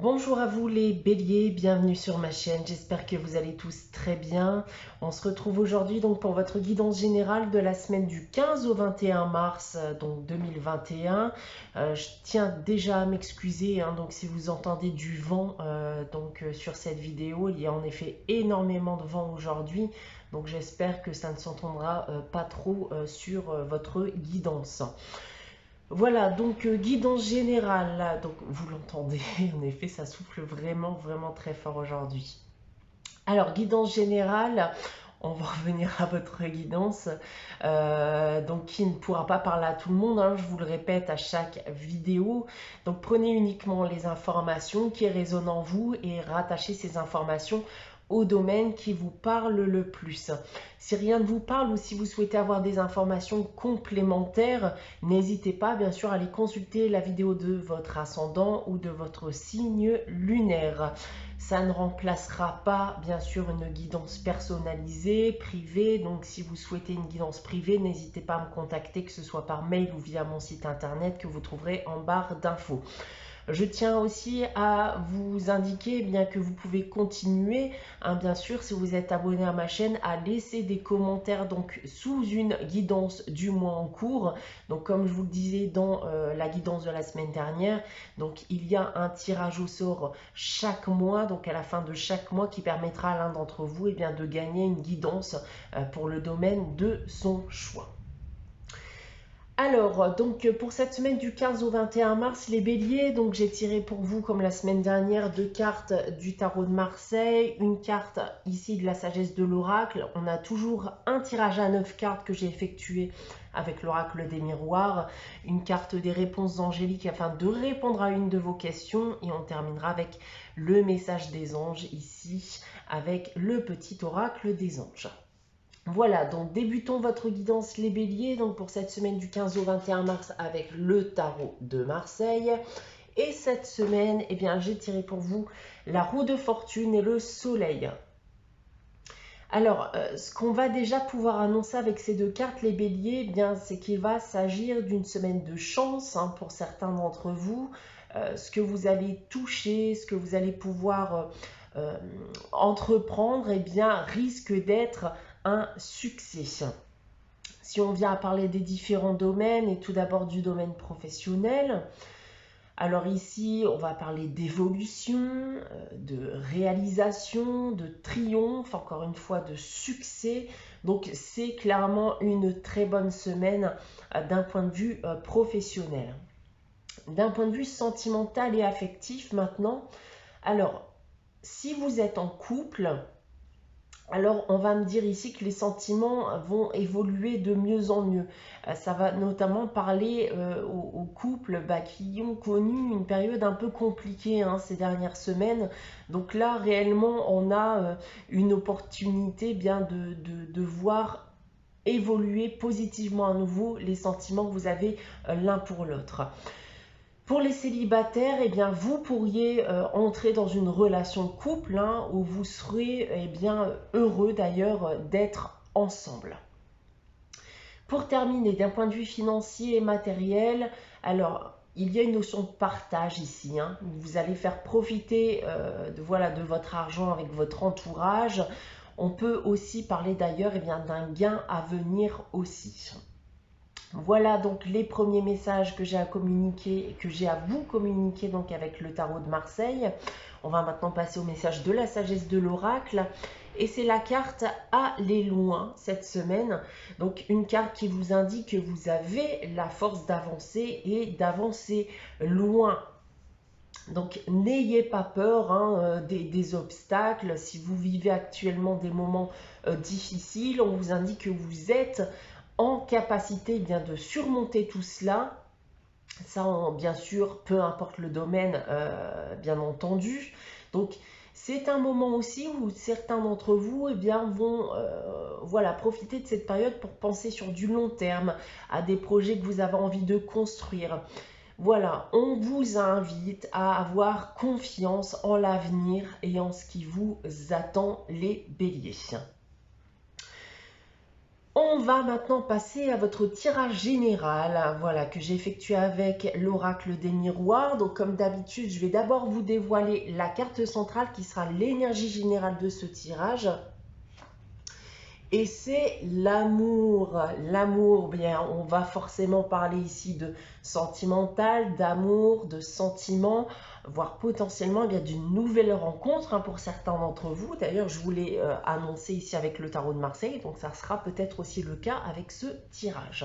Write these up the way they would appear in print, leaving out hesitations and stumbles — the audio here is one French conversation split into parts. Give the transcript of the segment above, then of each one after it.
Bonjour à vous les béliers, bienvenue sur ma chaîne, j'espère que vous allez tous très bien. On se retrouve aujourd'hui donc pour votre guidance générale de la semaine du 15 au 21 mars donc 2021. Je tiens déjà à m'excuser donc si vous entendez du vent sur cette vidéo, il y a en effet énormément de vent aujourd'hui. Donc j'espère que ça ne s'entendra pas trop sur votre guidance. Voilà, donc guidance générale, là, donc vous l'entendez, en effet, ça souffle vraiment très fort aujourd'hui. Alors, guidance générale, on va revenir à votre guidance, donc qui ne pourra pas parler à tout le monde, je vous le répète à chaque vidéo. Donc, prenez uniquement les informations qui résonnent en vous et rattachez ces informations au domaine qui vous parle le plus. Si rien ne vous parle ou si vous souhaitez avoir des informations complémentaires, n'hésitez pas bien sûr à aller consulter la vidéo de votre ascendant ou de votre signe lunaire. Ça ne remplacera pas bien sûr une guidance personnalisée, privée, donc si vous souhaitez une guidance privée, n'hésitez pas à me contacter, que ce soit par mail ou via mon site internet que vous trouverez en barre d'infos. Je tiens aussi à vous indiquer bien que vous pouvez continuer, bien sûr, si vous êtes abonné à ma chaîne, à laisser des commentaires donc sous une guidance du mois en cours. Donc comme je vous le disais dans la guidance de la semaine dernière, donc il y a un tirage au sort chaque mois, donc à la fin de chaque mois, qui permettra à l'un d'entre vous de gagner une guidance pour le domaine de son choix. Alors, donc pour cette semaine du 15 au 21 mars, les béliers, donc j'ai tiré pour vous, comme la semaine dernière, 2 cartes du tarot de Marseille, une carte ici de la sagesse de l'oracle. On a toujours un tirage à 9 cartes que j'ai effectué avec l'oracle des miroirs, une carte des réponses angéliques afin de répondre à une de vos questions, et on terminera avec le message des anges ici, avec le petit oracle des anges. Voilà, donc débutons votre guidance les béliers, donc pour cette semaine du 15 au 21 mars avec le tarot de Marseille. Et cette semaine, j'ai tiré pour vous la roue de fortune et le soleil. Alors, ce qu'on va déjà pouvoir annoncer avec ces deux cartes, les béliers, c'est qu'il va s'agir d'une semaine de chance pour certains d'entre vous. Ce que vous allez toucher, ce que vous allez pouvoir entreprendre, risque d'être un succès. Si on vient à parler des différents domaines, et tout d'abord du domaine professionnel, alors ici, on va parler d'évolution, de réalisation, de triomphe, encore une fois de succès. Donc c'est clairement une très bonne semaine d'un point de vue professionnel. D'un point de vue sentimental et affectif maintenant, alors si vous êtes en couple, alors on va me dire ici que les sentiments vont évoluer de mieux en mieux. Ça va notamment parler aux couples qui ont connu une période un peu compliquée ces dernières semaines. Donc là réellement on a une opportunité de voir évoluer positivement à nouveau les sentiments que vous avez l'un pour l'autre. Pour les célibataires, vous pourriez entrer dans une relation de couple où vous serez heureux d'ailleurs d'être ensemble. Pour terminer, d'un point de vue financier et matériel, alors il y a une notion de partage ici. Vous allez faire profiter de votre argent avec votre entourage. On peut aussi parler d'ailleurs d'un gain à venir aussi. Voilà donc les premiers messages que j'ai à communiquer, que j'ai à vous communiquer donc avec le tarot de Marseille. On va maintenant passer au message de la sagesse de l'oracle. Et c'est la carte Aller loin cette semaine. Donc une carte qui vous indique que vous avez la force d'avancer et d'avancer loin. Donc n'ayez pas peur des obstacles. Si vous vivez actuellement des moments difficiles, on vous indique que vous êtes en capacité de surmonter tout cela. Ça, bien sûr, peu importe le domaine, bien entendu. Donc, c'est un moment aussi où certains d'entre vous vont profiter de cette période pour penser sur du long terme, à des projets que vous avez envie de construire. Voilà, on vous invite à avoir confiance en l'avenir et en ce qui vous attend, les béliers. On On va maintenant passer à votre tirage général, voilà, que j'ai effectué avec l'oracle des miroirs. Donc comme d'habitude, je vais d'abord vous dévoiler la carte centrale qui sera l'énergie générale de ce tirage. Et c'est l'amour. L'amour, bien, on va forcément parler ici de sentimental, d'amour, de sentiment, voire potentiellement bien d'une nouvelle rencontre pour certains d'entre vous. D'ailleurs, je vous l'ai annoncé ici avec le tarot de Marseille, donc ça sera peut-être aussi le cas avec ce tirage.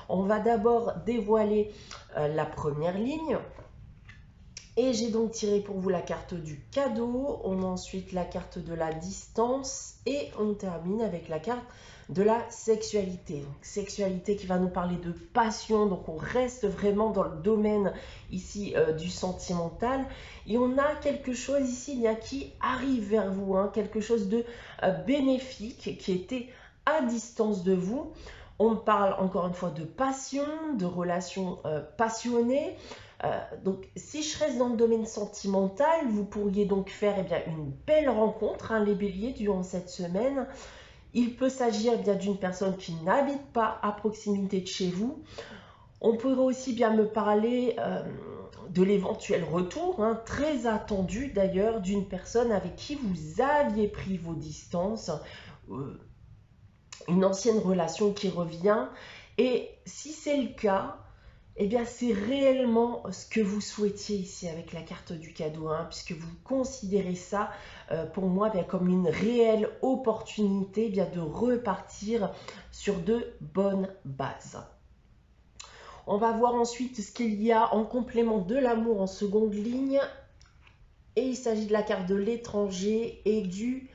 On va d'abord dévoiler la première ligne. Et j'ai donc tiré pour vous la carte du cadeau, on a ensuite la carte de la distance et on termine avec la carte de la sexualité. Donc, sexualité qui va nous parler de passion, donc on reste vraiment dans le domaine ici du sentimental. Et on a quelque chose ici qui arrive vers vous, quelque chose de bénéfique qui était à distance de vous. On parle encore une fois de passion, de relations passionnées. Donc, si je reste dans le domaine sentimental, vous pourriez donc faire une belle rencontre, les béliers, durant cette semaine. Il peut s'agir d'une personne qui n'habite pas à proximité de chez vous. On pourrait aussi bien me parler de l'éventuel retour, très attendu d'ailleurs, d'une personne avec qui vous aviez pris vos distances, une ancienne relation qui revient. Et si c'est le cas, c'est réellement ce que vous souhaitiez ici avec la carte du cadeau, puisque vous considérez ça pour moi comme une réelle opportunité de repartir sur de bonnes bases. On va voir ensuite ce qu'il y a en complément de l'amour en seconde ligne. Et il s'agit de la carte de l'étranger et du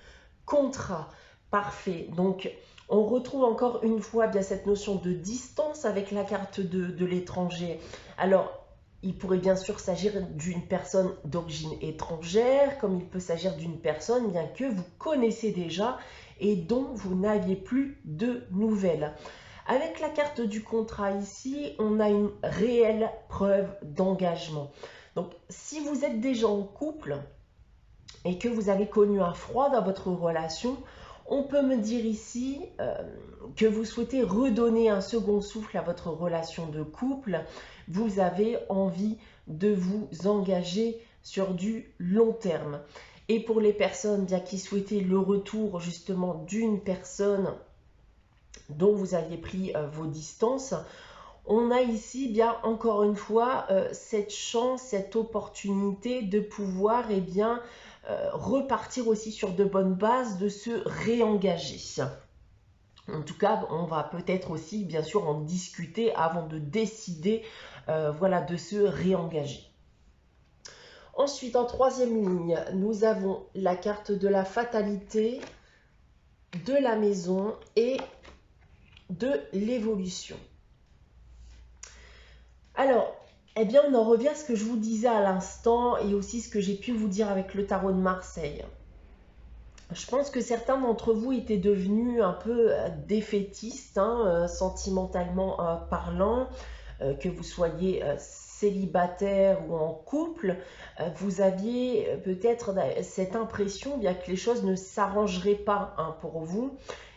contrat. Parfait. Donc, on retrouve encore une fois cette notion de distance avec la carte de l'étranger. Alors, il pourrait bien sûr s'agir d'une personne d'origine étrangère, comme il peut s'agir d'une personne que vous connaissez déjà et dont vous n'aviez plus de nouvelles. Avec la carte du contrat ici, on a une réelle preuve d'engagement. Donc, si vous êtes déjà en couple et que vous avez connu un froid dans votre relation, on peut me dire ici que vous souhaitez redonner un second souffle à votre relation de couple. Vous avez envie de vous engager sur du long terme. Et pour les personnes qui souhaitaient le retour justement d'une personne dont vous aviez pris vos distances, on a ici encore une fois cette chance, cette opportunité de pouvoir repartir aussi sur de bonnes bases, de se réengager. En tout cas, on va peut-être aussi bien sûr en discuter avant de décider de se réengager. Ensuite, en troisième ligne, nous avons la carte de la fatalité, de la maison et de l'évolution. Alors, on en revient à ce que je vous disais à l'instant et aussi ce que j'ai pu vous dire avec le tarot de Marseille. Je pense que certains d'entre vous étaient devenus un peu défaitistes, sentimentalement parlant, que vous soyez célibataire ou en couple, vous aviez peut-être cette impression que les choses ne s'arrangeraient pas pour vous.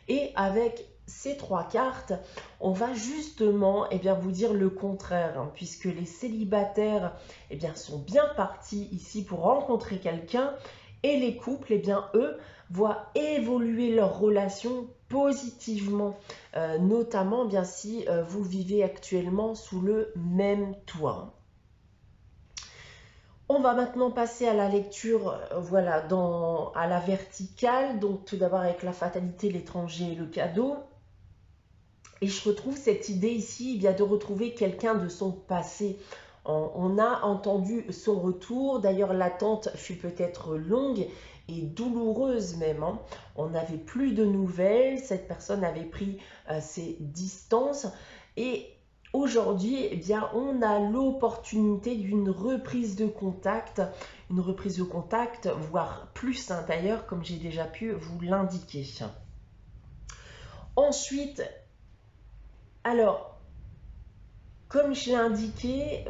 Et avec ces trois cartes, on va justement vous dire le contraire, puisque les célibataires sont bien partis ici pour rencontrer quelqu'un, et les couples, eux, voient évoluer leur relation positivement, notamment si vous vivez actuellement sous le même toit. On va maintenant passer à la lecture, à la verticale, donc tout d'abord avec la fatalité, l'étranger et le cadeau. Et je retrouve cette idée ici, de retrouver quelqu'un de son passé. On a entendu son retour, d'ailleurs l'attente fut peut-être longue et douloureuse même. On n'avait plus de nouvelles, cette personne avait pris ses distances et aujourd'hui, on a l'opportunité d'une reprise de contact, voire plus d'ailleurs, comme j'ai déjà pu vous l'indiquer. Ensuite, alors, comme je l'ai indiqué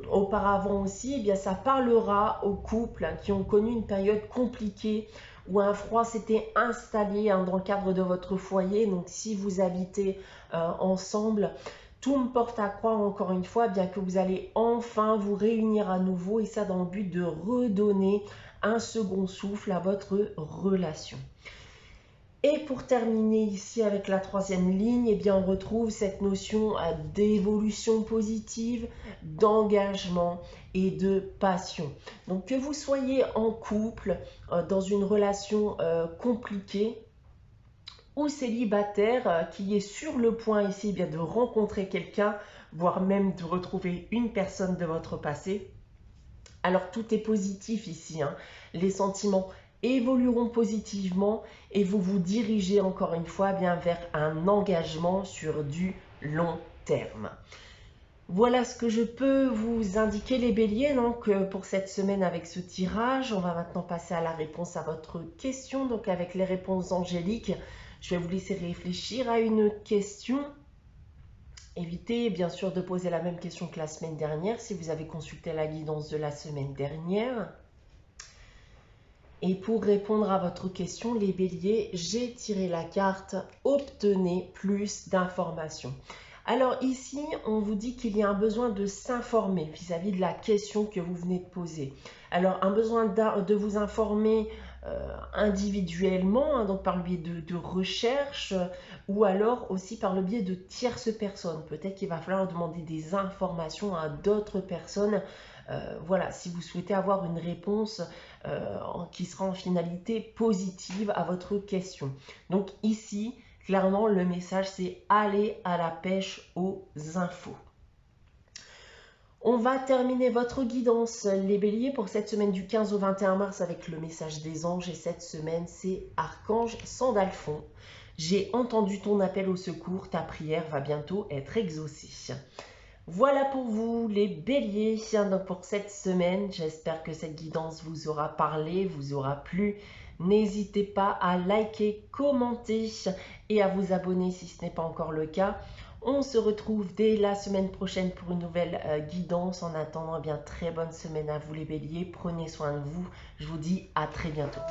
auparavant aussi, ça parlera aux couples qui ont connu une période compliquée ou un froid s'était installé dans le cadre de votre foyer. Donc si vous habitez ensemble, tout me porte à croire encore une fois bien que vous allez enfin vous réunir à nouveau, et ça dans le but de redonner un second souffle à votre relation. Et pour terminer ici avec la troisième ligne, eh bien on retrouve cette notion d'évolution positive, d'engagement et de passion. Donc que vous soyez en couple, dans une relation compliquée, ou célibataire qui est sur le point ici bien de rencontrer quelqu'un, voire même de retrouver une personne de votre passé, alors tout est positif ici, hein. Les sentiments évolueront positivement et vous vous dirigez encore une fois bien vers un engagement sur du long terme. Voilà ce que je peux vous indiquer les béliers donc pour cette semaine avec ce tirage. On va maintenant passer à la réponse à votre question. Donc avec les réponses angéliques, je vais vous laisser réfléchir à une question. Évitez bien sûr de poser la même question que la semaine dernière si vous avez consulté la guidance de la semaine dernière. Et pour répondre à votre question, les béliers, j'ai tiré la carte « Obtenez plus d'informations ». Alors ici, on vous dit qu'il y a un besoin de s'informer vis-à-vis de la question que vous venez de poser. Alors un besoin de vous informer individuellement, hein, donc par le biais de recherche, ou alors aussi par le biais de tierces personnes. Peut-être qu'il va falloir demander des informations à d'autres personnes. Voilà, si vous souhaitez avoir une réponse qui sera en finalité positive à votre question. Donc ici, clairement, le message, c'est aller à la pêche aux infos. On va terminer votre guidance, les béliers, pour cette semaine du 15 au 21 mars avec le message des anges. Et cette semaine, c'est Archange Sandalphon. J'ai entendu ton appel au secours, ta prière va bientôt être exaucée. Voilà pour vous les béliers, donc pour cette semaine. J'espère que cette guidance vous aura parlé, vous aura plu. N'hésitez pas à liker, commenter et à vous abonner si ce n'est pas encore le cas. On se retrouve dès la semaine prochaine pour une nouvelle guidance. En attendant, eh bien, très bonne semaine à vous les béliers. Prenez soin de vous. Je vous dis à très bientôt.